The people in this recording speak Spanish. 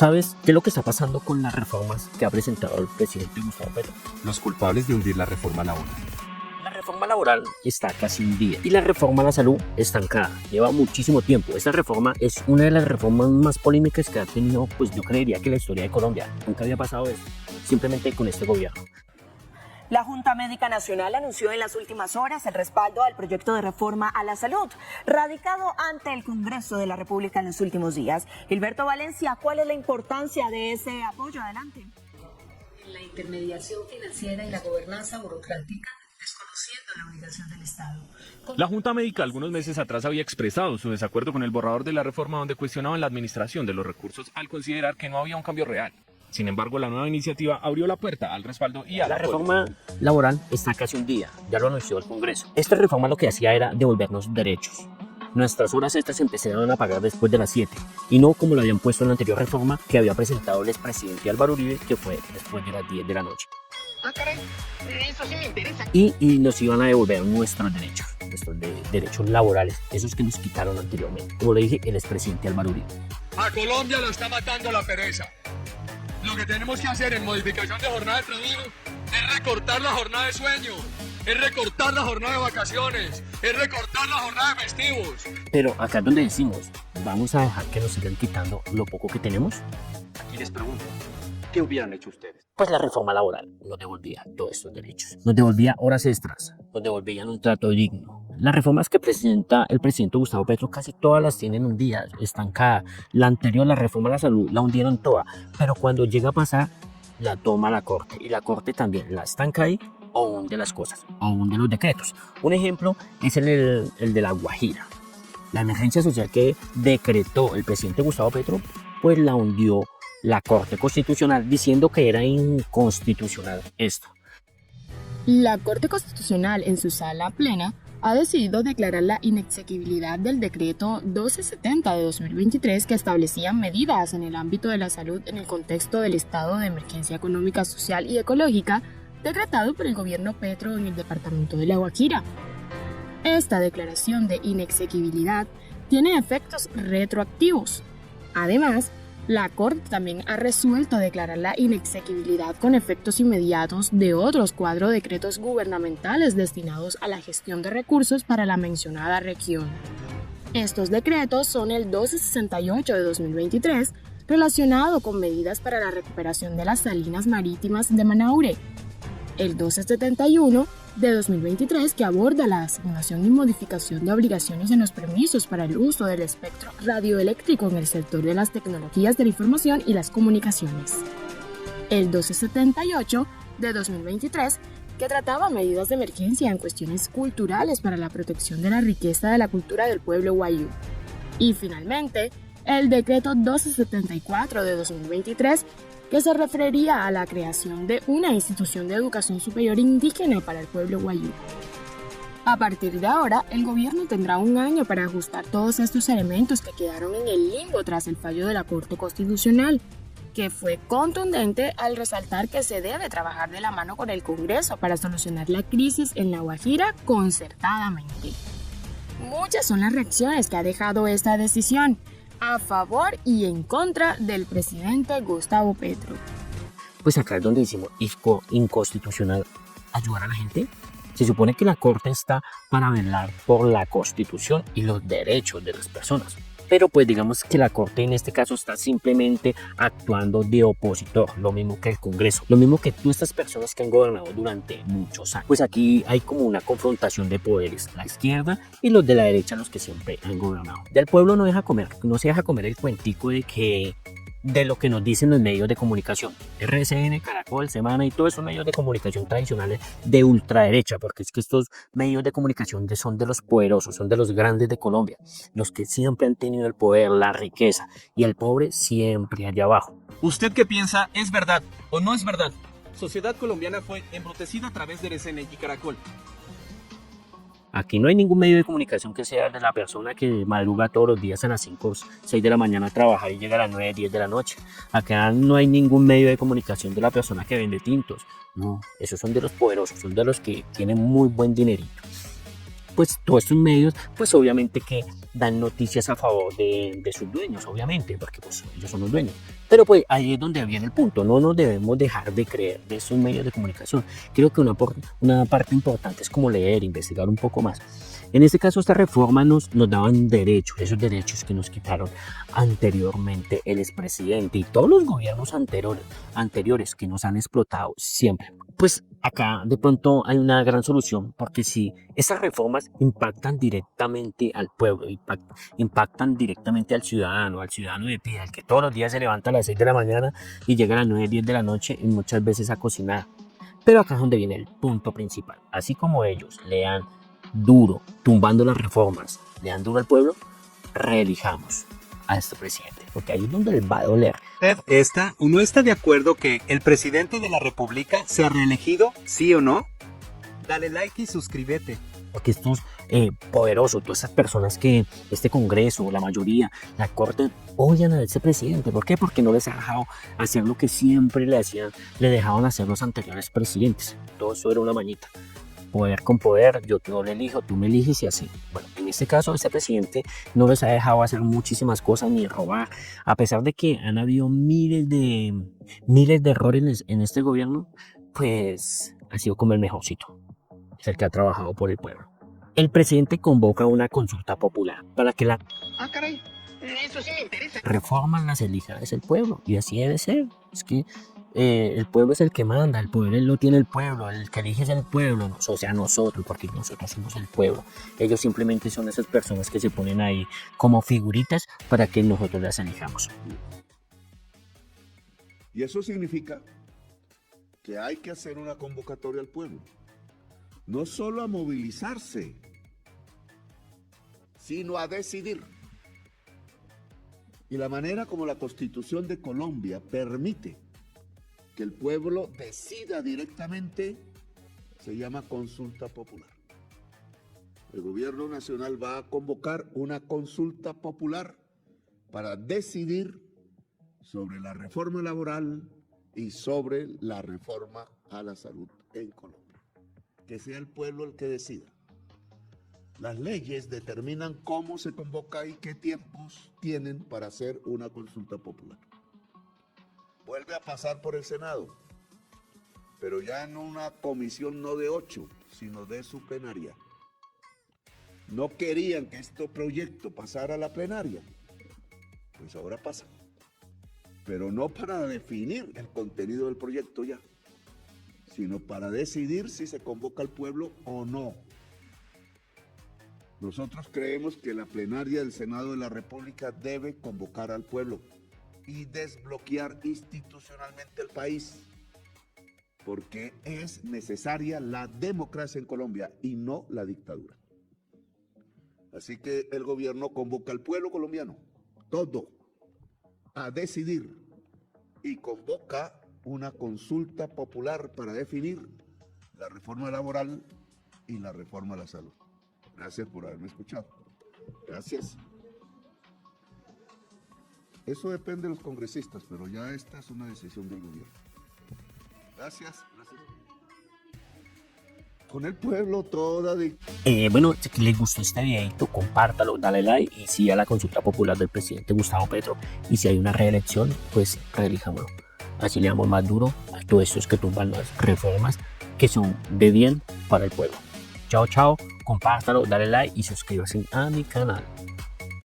¿Sabes qué es lo que está pasando con las reformas que ha presentado el presidente Gustavo Petro? Los culpables de hundir la reforma laboral. La reforma laboral está casi un día y la reforma a la salud estancada. Lleva muchísimo tiempo. Esta reforma es una de las reformas más polémicas que ha tenido, pues yo creería que la historia de Colombia. Nunca había pasado eso, simplemente con este gobierno. La Junta Médica Nacional anunció en las últimas horas el respaldo al proyecto de reforma a la salud, radicado ante el Congreso de la República en los últimos días. Gilberto Valencia, ¿cuál es la importancia de ese apoyo? Adelante. La intermediación financiera y la gobernanza burocrática, desconociendo la obligación del Estado. La Junta Médica algunos meses atrás había expresado su desacuerdo con el borrador de la reforma donde cuestionaban la administración de los recursos al considerar que no había un cambio real. Sin embargo, la nueva iniciativa abrió la puerta al respaldo y a la reforma laboral está casi un día, ya lo anunció el Congreso. Esta reforma lo que hacía era devolvernos derechos. Nuestras horas extras empezaron a pagar después de las 7 y no como lo habían puesto en la anterior reforma que había presentado el expresidente Álvaro Uribe, que fue después de las 10 de la noche. Ah, caray, eso sí me interesa. Y nos iban a devolver nuestros derechos laborales, esos que nos quitaron anteriormente. Como le dije, el expresidente Álvaro Uribe. A Colombia lo está matando la pereza. Lo que tenemos que hacer en modificación de jornada de trabajo es recortar la jornada de sueño, es recortar la jornada de vacaciones, es recortar la jornada de festivos. Pero acá es donde decimos, ¿vamos a dejar que nos sigan quitando lo poco que tenemos? Aquí les pregunto, ¿qué hubieran hecho ustedes? Pues la reforma laboral nos devolvía todos estos derechos. Nos devolvía horas extras, nos devolvían un trato digno. Las reformas que presenta el presidente Gustavo Petro casi todas las tienen un día estancada. La anterior, la reforma a la salud, la hundieron toda. Pero cuando llega a pasar, la toma la Corte. Y la Corte también la estanca ahí o hunde las cosas, o hunde los decretos. Un ejemplo es el de La Guajira. La emergencia social que decretó el presidente Gustavo Petro, pues la hundió la Corte Constitucional diciendo que era inconstitucional esto. La Corte Constitucional en su sala plena ha decidido declarar la inexequibilidad del decreto 1270 de 2023 que establecía medidas en el ámbito de la salud en el contexto del estado de emergencia económica, social y ecológica decretado por el gobierno Petro en el departamento de La Guajira. Esta declaración de inexequibilidad tiene efectos retroactivos. Además, la Corte también ha resuelto declarar la inexequibilidad con efectos inmediatos de otros 4 decretos gubernamentales destinados a la gestión de recursos para la mencionada región. Estos decretos son el 1268 de 2023, relacionado con medidas para la recuperación de las salinas marítimas de Manaure, el 1271 de 2023, que aborda la asignación y modificación de obligaciones en los permisos para el uso del espectro radioeléctrico en el sector de las tecnologías de la información y las comunicaciones. El 1278 de 2023, que trataba medidas de emergencia en cuestiones culturales para la protección de la riqueza de la cultura del pueblo wayuu. Y finalmente, el decreto 1274 de 2023, que se referiría a la creación de una institución de educación superior indígena para el pueblo wayuu. A partir de ahora, el gobierno tendrá un año para ajustar todos estos elementos que quedaron en el limbo tras el fallo de la Corte Constitucional, que fue contundente al resaltar que se debe trabajar de la mano con el Congreso para solucionar la crisis en La Guajira concertadamente. Muchas son las reacciones que ha dejado esta decisión, a favor y en contra del presidente Gustavo Petro. Pues acá es donde decimos inconstitucional ayudar a la gente. Se supone que la Corte está para velar por la Constitución y los derechos de las personas. Pero pues digamos que la Corte en este caso está simplemente actuando de opositor, lo mismo que el Congreso, lo mismo que todas estas personas que han gobernado durante muchos años. Pues aquí hay como una confrontación de poderes, la izquierda y los de la derecha, los que siempre han gobernado. Del pueblo no se deja comer el cuentico de lo que nos dicen los medios de comunicación, RCN, Caracol, Semana y todos esos medios de comunicación tradicionales de ultraderecha, porque es que estos medios de comunicación son de los poderosos, son de los grandes de Colombia, los que siempre han tenido el poder, la riqueza, y el pobre siempre allá abajo. ¿Usted qué piensa? ¿Es verdad o no es verdad? Sociedad colombiana fue embrutecida a través de RCN y Caracol. Aquí no hay ningún medio de comunicación que sea de la persona que madruga todos los días a las 5 o 6 de la mañana a trabajar y llega a las 9, 10 de la noche. Acá no hay ningún medio de comunicación de la persona que vende tintos. No, esos son de los poderosos, son de los que tienen muy buen dinerito. pues todos estos medios, pues obviamente que dan noticias a favor de sus dueños, obviamente, porque pues ellos son los dueños. Pero pues ahí es donde viene el punto, no nos debemos dejar de creer de esos medios de comunicación. Creo que una parte importante es como leer, investigar un poco más. En este caso, esta reforma nos daban derechos, esos derechos que nos quitaron anteriormente el expresidente y todos los gobiernos anteriores que nos han explotado siempre. Pues acá de pronto hay una gran solución, porque si esas reformas impactan directamente al pueblo, impactan directamente al ciudadano de pie, al que todos los días se levanta a las 6 de la mañana y llega a las 9, 10 de la noche y muchas veces a cocinar. Pero acá es donde viene el punto principal. Así como ellos le dan duro, tumbando las reformas, le dan duro al pueblo, reelijamos a este presidente, porque ahí es donde les va a doler. ¿Uno está de acuerdo que el presidente de la República sea reelegido, sí o no? Dale like y suscríbete. Porque estos poderosos, todas esas personas que este Congreso, la mayoría, la Corte, odian a ese presidente. ¿Por qué? Porque no les ha dejado hacer lo que siempre le dejaban hacer los anteriores presidentes. Todo eso era una mañita. Poder con poder, yo te elijo, tú me eliges y así. Bueno, en este caso, este presidente no les ha dejado hacer muchísimas cosas ni robar. A pesar de que han habido miles de errores en este gobierno, pues ha sido como el mejorcito. Es el que ha trabajado por el pueblo. El presidente convoca una consulta popular para que la caray, eso sí me interesa. reforma las elija es el pueblo. Y así debe ser. Es que el pueblo es el que manda, el poder lo tiene el pueblo, el que elige es el pueblo, o sea, nosotros, porque nosotros somos el pueblo. Ellos simplemente son esas personas que se ponen ahí como figuritas para que nosotros las elijamos. Y eso significa que hay que hacer una convocatoria al pueblo. No solo a movilizarse, sino a decidir. Y la manera como la Constitución de Colombia permite que el pueblo decida directamente se llama consulta popular. El gobierno nacional va a convocar una consulta popular para decidir sobre la reforma laboral y sobre la reforma a la salud en Colombia. Que sea el pueblo el que decida. Las leyes determinan cómo se convoca y qué tiempos tienen para hacer una consulta popular. Vuelve a pasar por el Senado, pero ya en una comisión no de 8, sino de su plenaria. No querían que este proyecto pasara a la plenaria, pues ahora pasa. Pero no para definir el contenido del proyecto ya, sino para decidir si se convoca al pueblo o no. Nosotros creemos que la plenaria del Senado de la República debe convocar al pueblo y desbloquear institucionalmente el país, porque es necesaria la democracia en Colombia y no la dictadura. Así que el gobierno convoca al pueblo colombiano, todo, a decidir, y convoca una consulta popular para definir la reforma laboral y la reforma a la salud. Gracias por haberme escuchado. Gracias. Eso depende de los congresistas, pero ya esta es una decisión del gobierno. Gracias. Con el pueblo toda de... Bueno, si les gustó este videito, compártalo, dale like y siga la consulta popular del presidente Gustavo Petro. Y si hay una reelección, pues reelijámoslo. Así le damos más duro a todos estos que tumban las reformas que son de bien para el pueblo. Chao, chao, compártalo, dale like y suscríbase a mi canal.